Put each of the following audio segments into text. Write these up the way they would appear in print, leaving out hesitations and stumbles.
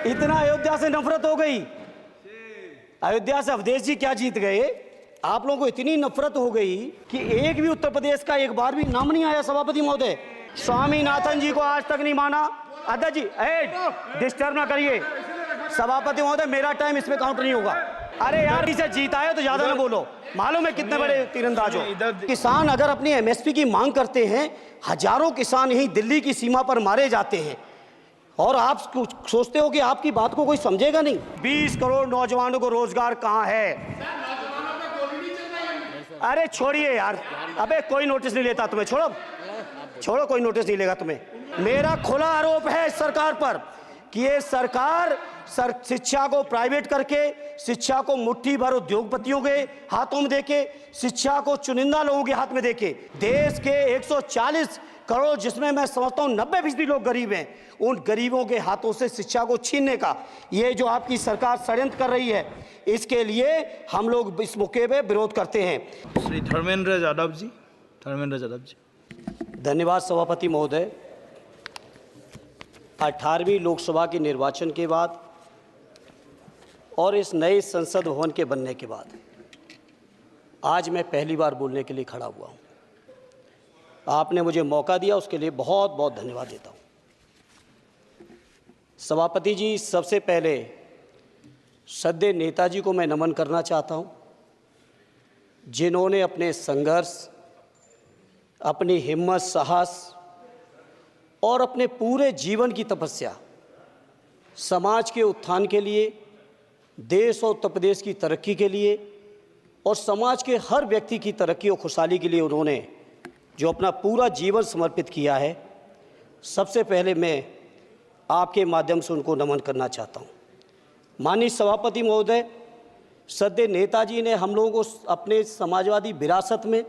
इतना अयोध्या से नफरत हो गई, अयोध्या से अवधेश जी क्या जीत गए, आप लोगों को इतनी नफरत हो गई कि एक भी उत्तर प्रदेश का एक बार भी नाम नहीं आया। सभापति महोदय, स्वामीनाथन जी को आज तक नहीं माना। अध्यक्ष जी डिस्टर्ब ना करिए। सभापति महोदय, मेरा टाइम इसमें काउंट नहीं होगा। अरे यार, इसे जीता है तो ज्यादा ना बोलो, मालूम है कितने बड़े तीरंदाज हो। किसान अगर अपनी एमएसपी की मांग करते हैं, हजारों किसान यहीं दिल्ली की सीमा पर मारे जाते हैं और आप सोचते हो कि आपकी बात को कोई समझेगा नहीं। 20 करोड़ नौजवानों को रोजगार कहाँ है? अरे छोड़िए यार, अबे कोई नोटिस नहीं लेता तुम्हें, छोड़ो कोई नोटिस नहीं लेगा तुम्हें। मेरा खुला आरोप है इस सरकार पर कि ये सरकार शिक्षा को प्राइवेट करके, शिक्षा को मुट्ठी भर उद्योगपतियों के हाथों में देके, शिक्षा को चुनिंदा लोगों के हाथ में देके, देश के 140 करोड़ जिसमें मैं समझता हूं 90% लोग गरीब हैं, उन गरीबों के हाथों से शिक्षा को छीनने का ये जो आपकी सरकार षड्यंत्र कर रही है, इसके लिए हम लोग इस मौके पे विरोध करते हैं। श्री धर्मेंद्र यादव जी। धन्यवाद सभापति महोदय। 18वीं लोकसभा के निर्वाचन के बाद और इस नए संसद भवन के बनने के बाद आज मैं पहली बार बोलने के लिए खड़ा हुआ हूं। आपने मुझे मौका दिया, उसके लिए बहुत बहुत धन्यवाद देता हूं। सभापति जी, सबसे पहले सद्य नेताजी को मैं नमन करना चाहता हूं, जिन्होंने अपने संघर्ष, अपनी हिम्मत, साहस और अपने पूरे जीवन की तपस्या समाज के उत्थान के लिए, देश और उत्तर प्रदेश की तरक्की के लिए और समाज के हर व्यक्ति की तरक्की और खुशहाली के लिए उन्होंने जो अपना पूरा जीवन समर्पित किया है, सबसे पहले मैं आपके माध्यम से उनको नमन करना चाहता हूँ। माननीय सभापति महोदय, सद्य नेताजी ने हम लोगों को अपने समाजवादी विरासत में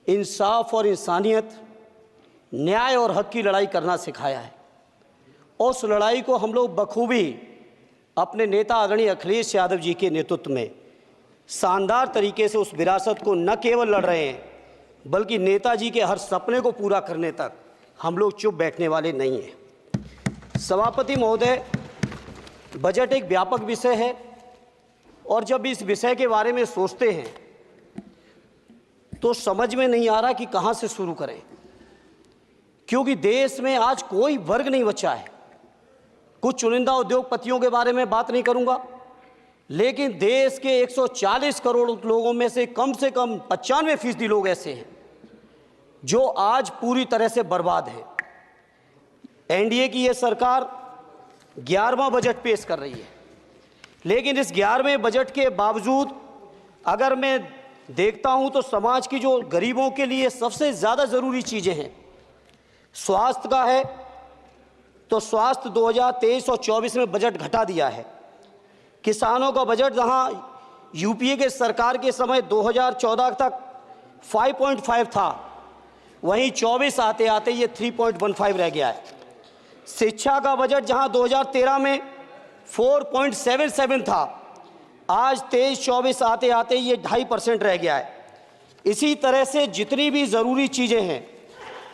इंसाफ और इंसानियत, न्याय और हक की लड़ाई करना सिखाया है और उस लड़ाई को हम लोग बखूबी अपने नेता आदरणीय अखिलेश यादव जी के नेतृत्व में शानदार तरीके से उस विरासत को न केवल लड़ रहे हैं, बल्कि नेताजी के हर सपने को पूरा करने तक हम लोग चुप बैठने वाले नहीं हैं। सभापति महोदय, बजट एक व्यापक विषय है और जब इस विषय के बारे में सोचते हैं तो समझ में नहीं आ रहा कि कहाँ से शुरू करें, क्योंकि देश में आज कोई वर्ग नहीं बचा है। कुछ चुनिंदा उद्योगपतियों के बारे में बात नहीं करूंगा, लेकिन देश के 140 करोड़ लोगों में से कम 95% लोग ऐसे हैं जो आज पूरी तरह से बर्बाद है। एनडीए की ये सरकार 11वां बजट पेश कर रही है, लेकिन इस 11वें बजट के बावजूद अगर मैं देखता हूं तो समाज की जो गरीबों के लिए सबसे ज़्यादा ज़रूरी चीज़ें हैं, स्वास्थ्य का है तो स्वास्थ्य 2023 और 24 में बजट घटा दिया है। किसानों का बजट जहां यूपीए के सरकार के समय 2014 तक 5.5 था, वहीं 24 आते आते ये 3.15 रह गया है। शिक्षा का बजट जहां 2013 में 4.77 था, आज 23-24 आते आते ये 2.5% रह गया है। इसी तरह से जितनी भी ज़रूरी चीज़ें हैं,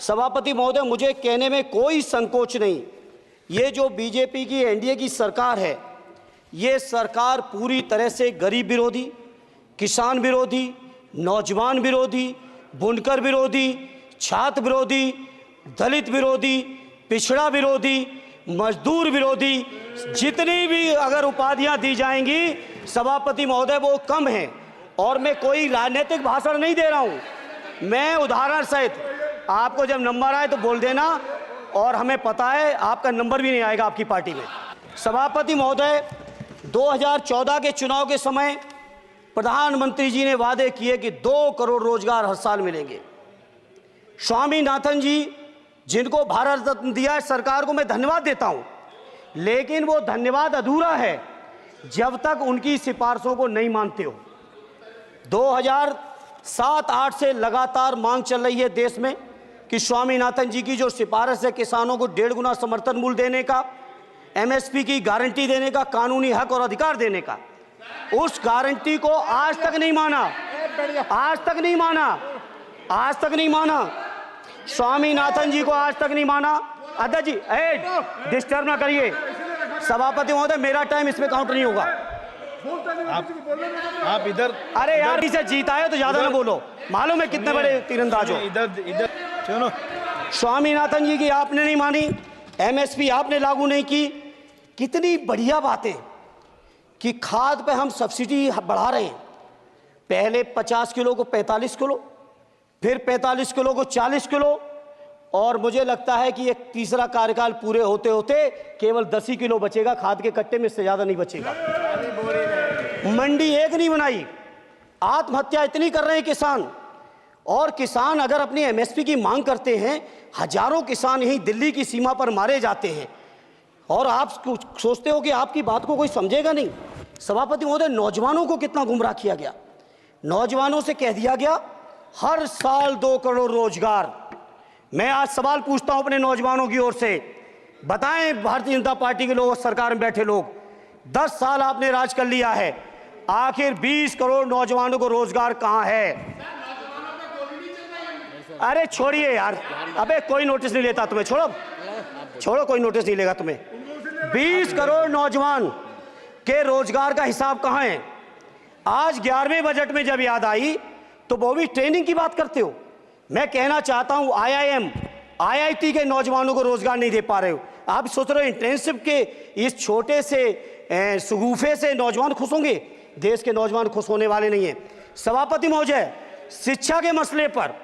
सभापति महोदय, मुझे कहने में कोई संकोच नहीं, ये जो बीजेपी की एनडीए की सरकार है, ये सरकार पूरी तरह से गरीब विरोधी, किसान विरोधी, नौजवान विरोधी, बुनकर विरोधी, छात्र विरोधी, दलित विरोधी, पिछड़ा विरोधी, मजदूर विरोधी, जितनी भी अगर उपाधियां दी जाएंगी सभापति महोदय वो कम हैं। और मैं कोई राजनीतिक भाषण नहीं दे रहा हूं, मैं उदाहरण सहित आपको जब नंबर आए तो बोल देना, और हमें पता है आपका नंबर भी नहीं आएगा आपकी पार्टी में। सभापति महोदय, 2014 के चुनाव के समय प्रधानमंत्री जी ने वादे किए कि 2 करोड़ रोजगार हर साल मिलेंगे। स्वामीनाथन जी, जिनको भारत रत्न दिया है, सरकार को मैं धन्यवाद देता हूं, लेकिन वो धन्यवाद अधूरा है जब तक उनकी सिफारिशों को नहीं मानते हो। 2007-8 से लगातार मांग चल रही है देश में कि स्वामीनाथन जी की जो सिफारिश है किसानों को 1.5 गुना समर्थन मूल्य देने का, एमएसपी की गारंटी देने का, कानूनी हक और अधिकार देने का, उस गारंटी को आज तक नहीं माना, आज तक नहीं माना। स्वामीनाथन जी को आज तक नहीं माना। अध्यक्ष जी डिस्टर्ब ना करिए। सभापति महोदय, मेरा टाइम इसमें काउंट नहीं होगा। आप इधर, अरे यार, इसे जीता है तो ज्यादा ना बोलो, मालूम है कितने बड़े तीरंदाज हो। इधर सुनो, स्वामीनाथन जी की आपने नहीं मानी, एमएसपी आपने लागू नहीं की। कितनी बढ़िया बातें कि खाद पे हम सब्सिडी बढ़ा रहे हैं। पहले 50 किलो को 45 किलो, फिर 45 किलो को 40 किलो, और मुझे लगता है कि एक तीसरा कार्यकाल पूरे होते होते केवल 10 ही किलो बचेगा खाद के कट्टे में, इससे ज्यादा नहीं बचेगा। मंडी एक नहीं बनाई, आत्महत्या इतनी कर रहे हैं किसान। और किसान अगर अपनी एमएसपी की मांग करते हैं, हजारों किसान यहीं दिल्ली की सीमा पर मारे जाते हैं, और आप सोचते हो कि आपकी बात को कोई समझेगा नहीं। सभापति महोदय, नौजवानों को कितना गुमराह किया गया। नौजवानों से कह दिया गया हर साल 2 करोड़ रोजगार। मैं आज सवाल पूछता हूं अपने नौजवानों की ओर से, बताएं भारतीय जनता पार्टी के लोग, सरकार में बैठे लोग, 10 साल आपने राज कर लिया है, आखिर 20 करोड़ नौजवानों को रोजगार कहां है? अरे छोड़िए यार, अबे कोई नोटिस नहीं लेता तुम्हें, छोड़ो, कोई नोटिस नहीं लेगा तुम्हें। 20 करोड़ नौजवान के रोजगार का हिसाब कहां है? आज 11वें बजट में जब याद आई तो वो भी ट्रेनिंग की बात करते हो। मैं कहना चाहता हूं IIM, IIT के नौजवानों को रोजगार नहीं दे पा रहे हो। आप सोच रहे हो इंटर्नशिप के इस छोटे से सुगूफे से नौजवान खुश होंगे? देश के नौजवान खुश होने वाले नहीं है। सभापति महोदय, शिक्षा के मसले पर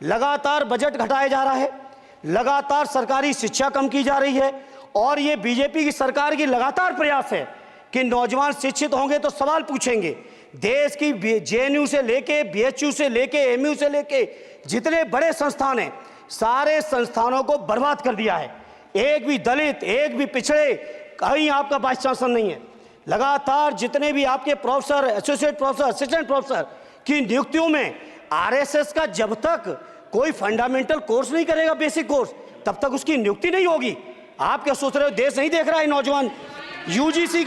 लगातार बजट घटाया जा रहा है, लगातार सरकारी शिक्षा कम की जा रही है, और ये बीजेपी की सरकार की लगातार प्रयास है कि नौजवान शिक्षित होंगे तो सवाल पूछेंगे। देश की JNU से लेके BHU से लेके MU से लेके जितने बड़े संस्थान हैं, सारे संस्थानों को बर्बाद कर दिया है। एक भी दलित, एक भी पिछड़े, कहीं आपका वाइस चांसलर नहीं है। लगातार जितने भी आपके professor, associate professor, assistant professor की नियुक्तियों में RSS का जब तक कोई फंडामेंटल कोर्स नहीं करेगा, बेसिक कोर्स, तब तक उसकी नियुक्ति नहीं होगी। आप क्या सोच रहे हो देश नहीं देख रहा है नौजवान? UGC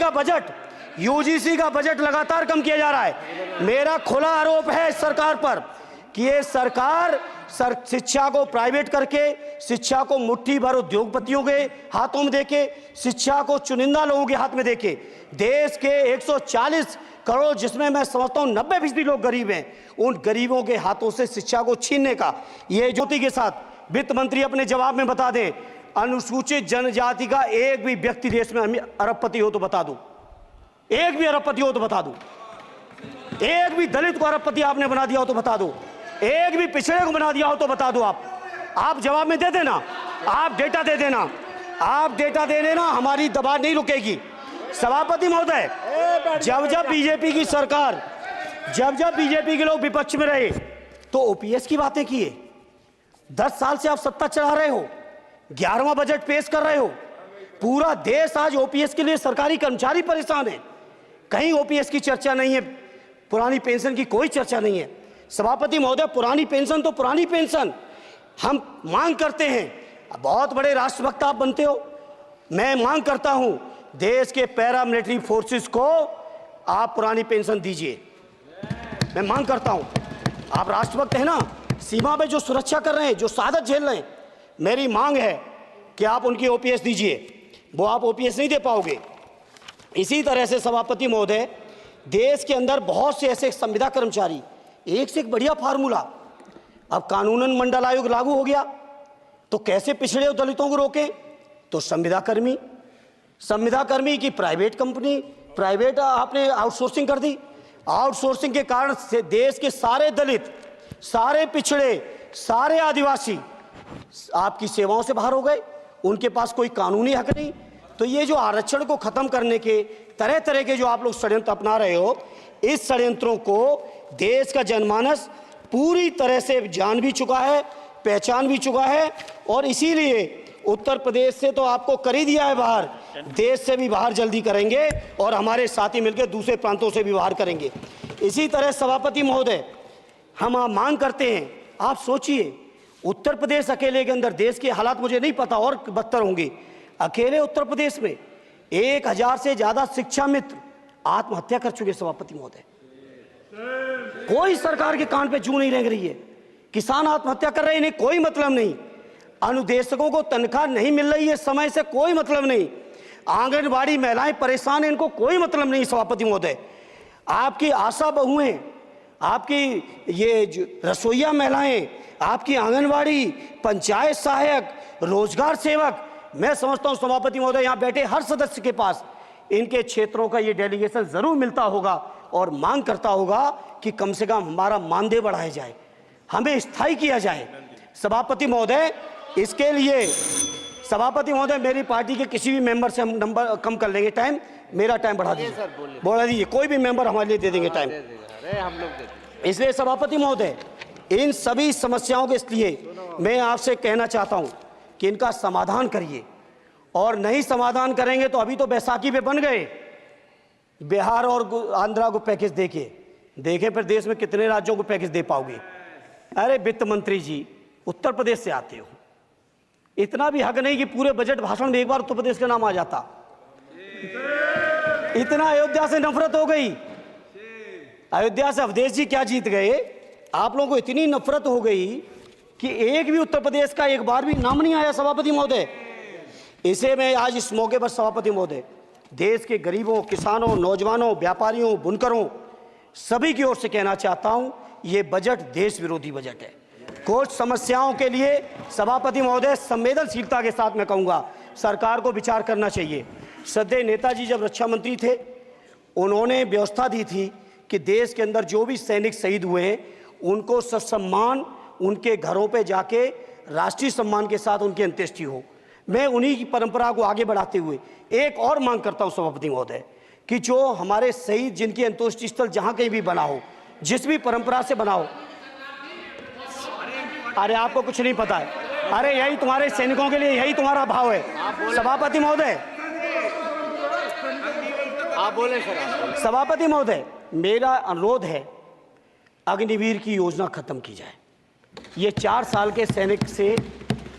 का बजट लगातार कम किया जा रहा है। मेरा खुला आरोप है इस सरकार पर कि ये सरकार शिक्षा को प्राइवेट करके, शिक्षा को मुट्ठी भर उद्योगपतियों के हाथों में देके, शिक्षा को चुनिंदा लोगों के हाथ में देके, देश के 140 करोड़, जिसमें मैं समझता हूं 90% लोग गरीब हैं, उन गरीबों के हाथों से शिक्षा को छीनने का ये ज्योति के साथ वित्त मंत्री अपने जवाब में बता दें, अनुसूचित जनजाति का एक भी व्यक्ति देश में अरबपति हो तो बता दूं, एक भी अरबपति हो तो बता दूं, एक भी दलित को अरबपति आपने बना दिया हो तो बता दो, एक भी पिछड़े को बना दिया हो तो बता दो। आप जवाब में दे देना, आप डेटा दे देना, आप डेटा दे देना, हमारी दबाव नहीं रुकेगी। सभापति महोदय, जब बीजेपी की सरकार, जब बीजेपी के लोग विपक्ष में रहे तो OPS की बातें किए। 10 साल से आप सत्ता चढ़ा रहे हो, 11वां बजट पेश कर रहे हो। पूरा देश आज OPS के लिए, सरकारी कर्मचारी परेशान है, कहीं OPS की चर्चा नहीं है, पुरानी पेंशन की कोई चर्चा नहीं है। सभापति महोदय, पुरानी पेंशन तो पुरानी पेंशन, हम मांग करते हैं। बहुत बड़े राष्ट्रभक्त आप बनते हो, मैं मांग करता हूं देश के पैरामिलिट्री फोर्सेस को आप पुरानी पेंशन दीजिए। मैं मांग करता हूं, आप राष्ट्रभक्त हैं ना, सीमा पे जो सुरक्षा कर रहे हैं, जो शहादत झेल रहे हैं, मेरी मांग है कि आप उनकी OPS दीजिए। वो आप OPS नहीं दे पाओगे। इसी तरह से सभापति महोदय, देश के अंदर बहुत से ऐसे संविदा कर्मचारी, एक से एक बढ़िया फार्मूला, अब कानूनन मंडल आयोग लागू हो गया तो कैसे पिछड़े और दलितों को रोकें? तो संविदा कर्मी की प्राइवेट कंपनी, प्राइवेट आपने आउटसोर्सिंग कर दी। आउटसोर्सिंग के कारण से देश के सारे दलित, सारे पिछड़े, सारे आदिवासी आपकी सेवाओं से बाहर हो गए, उनके पास कोई कानूनी हक नहीं। तो ये जो आरक्षण को खत्म करने के तरह तरह के जो आप लोग षड्यंत्र अपना रहे हो, इस षड्यंत्रों को देश का जनमानस पूरी तरह से जान भी चुका है, पहचान भी चुका है, और इसीलिए उत्तर प्रदेश से तो आपको कर ही दिया है बाहर, देश से भी बाहर जल्दी करेंगे, और हमारे साथी मिलकर दूसरे प्रांतों से भी बाहर करेंगे। इसी तरह सभापति महोदय, हम मांग करते हैं, आप सोचिए, उत्तर प्रदेश अकेले के अंदर, देश के हालात मुझे नहीं पता और बदतर होंगे, अकेले उत्तर प्रदेश में 1000 से ज्यादा शिक्षा मित्र आत्महत्या कर चुके। सभापति महोदय, कोई सरकार के कान पे जू नहीं रेंग रही है, किसान आत्महत्या कर रहे हैं, इन्हें कोई मतलब नहीं, अनुदेशकों को तनख्वाह नहीं मिल रही है समय से, कोई मतलब नहीं, आंगनबाड़ी महिलाएं परेशान हैं, इनको कोई मतलब नहीं सभापति महोदय। आपकी आशा बहुएं, आपकी ये रसोईया महिलाएं, आपकी आंगनबाड़ी, पंचायत सहायक, रोजगार सेवक, मैं समझता हूं सभापति महोदय यहाँ बैठे हर सदस्य के पास इनके क्षेत्रों का ये डेलीगेशन जरूर मिलता होगा और मांग करता होगा कि कम से कम हमारा मानदेय बढ़ाया जाए, हमें स्थायी किया जाए। सभापति महोदय, इसके लिए सभापति महोदय मेरी पार्टी के किसी भी मेंबर से हम नंबर कम कर लेंगे, टाइम, मेरा टाइम बढ़ा दीजिए, बढ़ा दीजिए, कोई भी मेंबर हमारे लिए दे देंगे टाइम। इसलिए सभापति महोदय, इन सभी समस्याओं के इसलिए मैं आपसे कहना चाहता हूं कि इनका समाधान करिए, और नहीं समाधान करेंगे तो अभी तो बैसाखी पे बन गए, बिहार और आंध्रा को पैकेज देखे फिर देश में कितने राज्यों को पैकेज दे पाओगे। अरे वित्त मंत्री जी, उत्तर प्रदेश से आते हो, इतना भी हक नहीं कि पूरे बजट भाषण में एक बार उत्तर प्रदेश का नाम आ जाता। इतना अयोध्या से नफरत हो गई, अयोध्या से अवधेश जी क्या जीत गए, आप लोगों को इतनी नफरत हो गई कि एक भी उत्तर प्रदेश का एक बार भी नाम नहीं आया सभापति महोदय। इसे मैं आज इस मौके पर सभापति महोदय देश के गरीबों, किसानों, नौजवानों, व्यापारियों, बुनकरों सभी की ओर से कहना चाहता हूं, ये बजट देश विरोधी बजट है। कुछ समस्याओं के लिए सभापति महोदय संवेदनशीलता के साथ मैं कहूंगा सरकार को विचार करना चाहिए। श्रद्धेय नेताजी जब रक्षा मंत्री थे, उन्होंने व्यवस्था दी थी कि देश के अंदर जो भी सैनिक शहीद हुए हैं उनको ससम्मान उनके घरों पे जाके राष्ट्रीय सम्मान के साथ उनकी अंत्येष्टि हो। मैं उन्हीं की परंपरा को आगे बढ़ाते हुए एक और मांग करता हूं सभापति महोदय कि जो हमारे शहीद जिनकी अंत्येष्टि स्थल जहां कहीं भी बना हो, जिस भी परंपरा से बना हो, अरे आपको कुछ नहीं पता है, अरे यही तुम्हारे सैनिकों के लिए यही तुम्हारा भाव है। सभापति महोदय, आप बोले सर। सभापति महोदय, मेरा अनुरोध है अग्निवीर की योजना खत्म की जाए। ये 4 साल के सैनिक से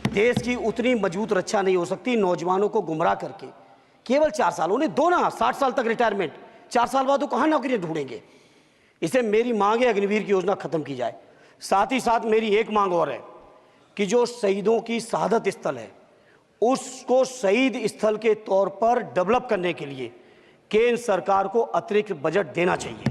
देश की उतनी मजबूत रक्षा नहीं हो सकती। नौजवानों को गुमराह करके केवल 4 साल, उन्हें दो ना 60 साल तक रिटायरमेंट, 4 साल बाद वो कहाँ नौकरियां ढूंढेंगे। इसे मेरी मांग है अग्निवीर की योजना खत्म की जाए। साथ ही साथ मेरी एक मांग और है कि जो शहीदों की शहादत स्थल है उसको शहीद स्थल के तौर पर डेवलप करने के लिए केंद्र सरकार को अतिरिक्त बजट देना चाहिए।